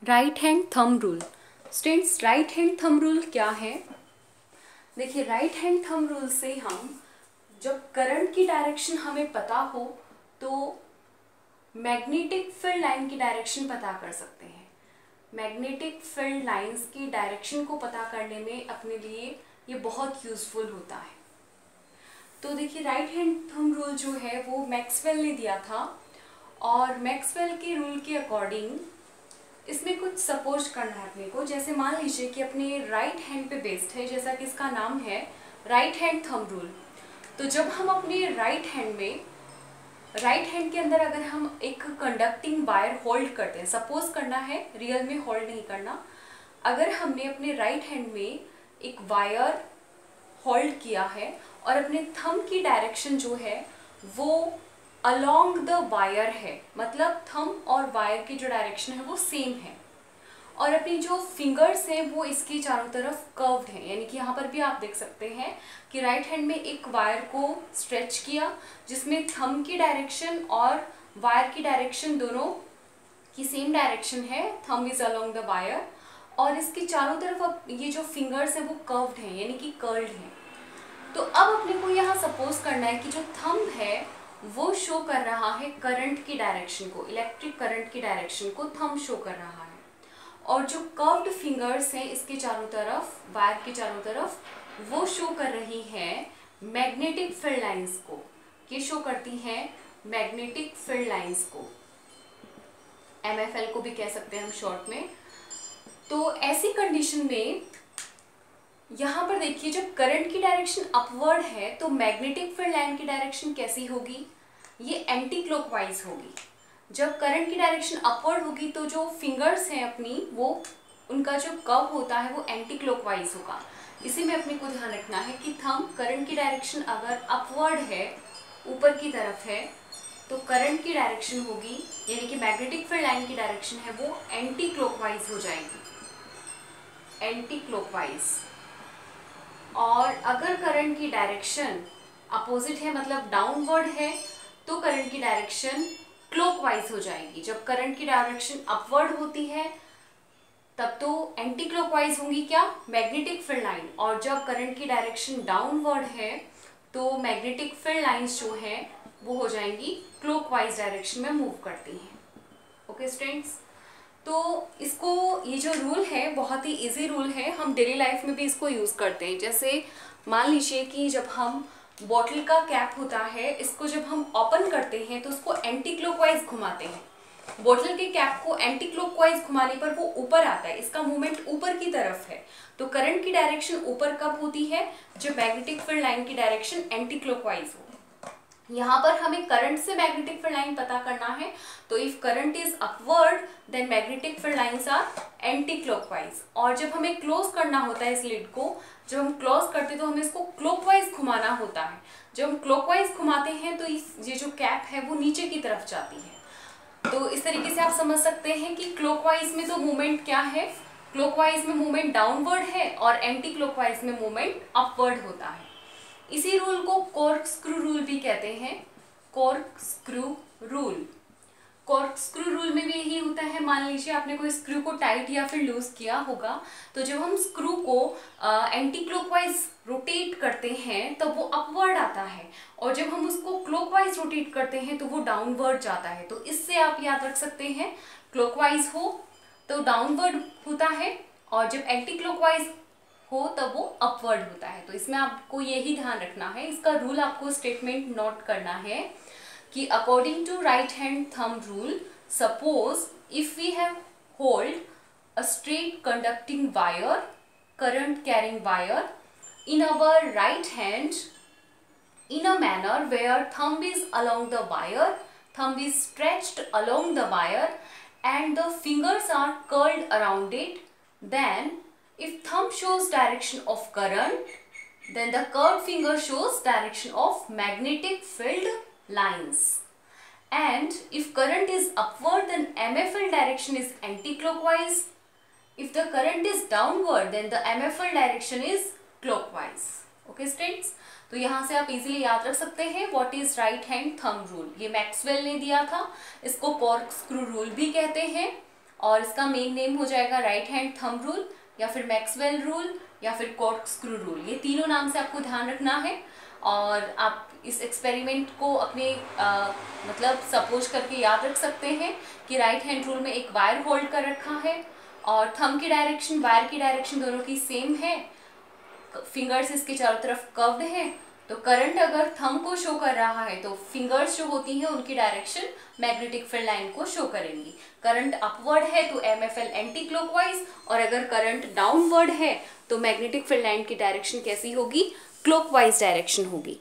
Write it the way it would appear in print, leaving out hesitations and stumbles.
Right hand thumb rule. Students, right hand thumb rule क्या है? देखिए, राइट हैंड थंब रूल से हम जब करंट की डायरेक्शन हमें पता हो तो मैग्नेटिक फील्ड लाइन की डायरेक्शन पता कर सकते हैं। मैग्नेटिक फील्ड लाइंस की डायरेक्शन को पता करने में अपने लिए ये बहुत यूजफुल होता है। तो देखिए, राइट हैंड थंब रूल जो है वो मैक्सवेल ने दिया था और मैक्सवेल के रूल के अकॉर्डिंग इसमें कुछ सपोज करना है अपने को। जैसे मान लीजिए कि अपने राइट हैंड पे बेस्ड है, जैसा कि इसका नाम है राइट हैंड थंब रूल। तो जब हम अपने राइट हैंड के अंदर अगर हम एक कंडक्टिंग वायर होल्ड करते हैं, सपोज करना है, रियल में होल्ड नहीं करना। अगर हमने अपने राइट हैंड में एक वायर होल्ड किया है और अपने थंब की डायरेक्शन जो है वो अलोंग द वायर है, मतलब थंब और वायर की जो डायरेक्शन है वो सेम है, और अपनी जो फिंगर्स हैं वो इसकी चारों तरफ कर्व्ड हैं। यानी कि यहाँ पर भी आप देख सकते हैं कि राइट हैंड में एक वायर को स्ट्रेच किया जिसमें थंब की डायरेक्शन और वायर की डायरेक्शन दोनों की सेम डायरेक्शन है, thumb is along the wire, और इसके चारों तरफ अब ये जो फिंगर्स हैं वो कर्व्ड हैं यानी कि कर्ल्ड हैं। तो अब अपने को यहाँ सपोज करना है कि जो थंब है वो शो कर रहा है करंट की डायरेक्शन को, इलेक्ट्रिक करंट की डायरेक्शन को थंब शो कर रहा है, और जो कर्व्ड फिंगर्स हैं इसके चारों तरफ, वायर के चारों तरफ, वो शो कर रही हैं मैग्नेटिक फील्ड लाइंस को। ये शो करती हैं मैग्नेटिक फील्ड लाइंस को, MFL को भी कह सकते हैं हम शॉर्ट में। तो ऐसी कंडीशन में यहाँ पर देखिए, जब करंट की डायरेक्शन अपवर्ड है तो मैग्नेटिक फील्ड लाइन की डायरेक्शन कैसी होगी? ये एंटी क्लॉकवाइज होगी। जब करंट की डायरेक्शन अपवर्ड होगी तो जो फिंगर्स हैं अपनी, वो उनका जो कर्व होता है वो एंटी क्लॉकवाइज होगा। इसी में अपने को ध्यान रखना है कि थंब करंट की डायरेक्शन अगर अपवर्ड है, ऊपर की तरफ है, तो करंट की डायरेक्शन होगी यानी कि मैग्नेटिक फील्ड लाइन की डायरेक्शन है वो एंटी क्लॉकवाइज हो जाएगी, एंटी क्लॉकवाइज। और अगर करंट की डायरेक्शन अपोजिट है, मतलब डाउनवर्ड है, तो करंट की डायरेक्शन क्लॉकवाइज हो जाएगी। जब करंट की डायरेक्शन अपवर्ड होती है तब तो एंटी क्लॉकवाइज होंगी क्या? Magnetic field line. और जब करंट की डायरेक्शन डाउनवर्ड है तो मैग्नेटिक फील्ड लाइंस जो है वो हो जाएंगी क्लॉकवाइज डायरेक्शन में मूव करती हैं। ओके स्टूडेंट्स, तो इसको, ये जो रूल है बहुत ही इजी रूल है, हम डेली लाइफ में भी इसको यूज़ करते हैं। जैसे मान लीजिए कि जब हम बॉटल का कैप होता है, इसको जब हम ओपन करते हैं तो उसको एंटी क्लॉकवाइज घुमाते हैं। बॉटल के कैप को एंटी क्लॉकवाइज घुमाने पर वो ऊपर आता है, इसका मूवमेंट ऊपर की तरफ है। तो करंट की डायरेक्शन ऊपर कब होती है? जब मैग्नेटिक फील्ड लाइन की डायरेक्शन एंटी क्लॉकवाइज हो। यहाँ पर हमें करंट से मैग्नेटिक फील्ड लाइन पता करना है, तो if current is upward then magnetic field lines are anti clockwise. और जब हमें क्लोज करना होता है इस लिड को, जब हम क्लोज करते हैं तो हमें इसको क्लॉकवाइज घुमाना होता है। जब हम क्लॉकवाइज घुमाते हैं तो ये जो कैप है वो नीचे की तरफ जाती है। तो इस तरीके से आप समझ सकते हैं कि क्लॉकवाइज में तो मूवमेंट क्या है, क्लॉकवाइज में मूवमेंट डाउनवर्ड है और एंटी क्लॉकवाइज में मूवमेंट अपवर्ड होता है। इसी रूल को कॉर्कस्क्रू रूल भी कहते हैं, कॉर्कस्क्रू रूल। कॉर्कस्क्रू रूल में भी यही होता है। मान लीजिए आपने कोई स्क्रू को टाइट या फिर लूज किया होगा, तो जब हम स्क्रू को एंटी क्लॉकवाइज रोटेट करते हैं तब वो अपवर्ड आता है, और जब हम उसको क्लॉकवाइज रोटेट करते हैं तो वो डाउनवर्ड जाता है। तो इससे आप याद रख सकते हैं, क्लॉकवाइज हो तो डाउनवर्ड होता है, और जब एंटी क्लॉकवाइज हो तब वो अपवर्ड होता है। तो इसमें आपको यही ध्यान रखना है। इसका रूल आपको स्टेटमेंट नोट करना है कि according to right hand thumb rule, suppose if we have hold a straight conducting wire, current carrying wire in our right hand in a manner where thumb is along the wire, thumb is stretched along the wire and the fingers are curled around it, then if thumb shows direction of current, then the curved finger shows direction of magnetic field lines. And if current is upward, then MFL direction is anti-clockwise. If the current is downward, then the MFL direction is clockwise. Okay students, तो यहाँ से आप easily याद रख सकते हैं what is right hand thumb rule. ये Maxwell ने दिया था, इसको कॉर्कस्क्रू रूल भी कहते हैं। और इसका मेन नेम हो जाएगा राइट हैंड थंब रूल या फिर मैक्सवेल रूल या फिर कॉर्कस्क्रू रूल। ये तीनों नाम से आपको ध्यान रखना है। और आप इस एक्सपेरिमेंट को अपने मतलब सपोज करके याद रख सकते हैं कि राइट हैंड रूल में एक वायर होल्ड कर रखा है और थंब की डायरेक्शन वायर की डायरेक्शन दोनों की सेम है, फिंगर्स इसके चारों तरफ कर्व्ड है। तो करंट अगर थंब को शो कर रहा है तो फिंगर्स जो होती हैं उनकी डायरेक्शन मैग्नेटिक फील्ड लाइन को शो करेंगी। करंट अपवर्ड है तो MFL एंटी क्लॉकवाइज, और अगर करंट डाउनवर्ड है तो मैग्नेटिक फील्ड लाइन की डायरेक्शन कैसी होगी, क्लॉकवाइज डायरेक्शन होगी।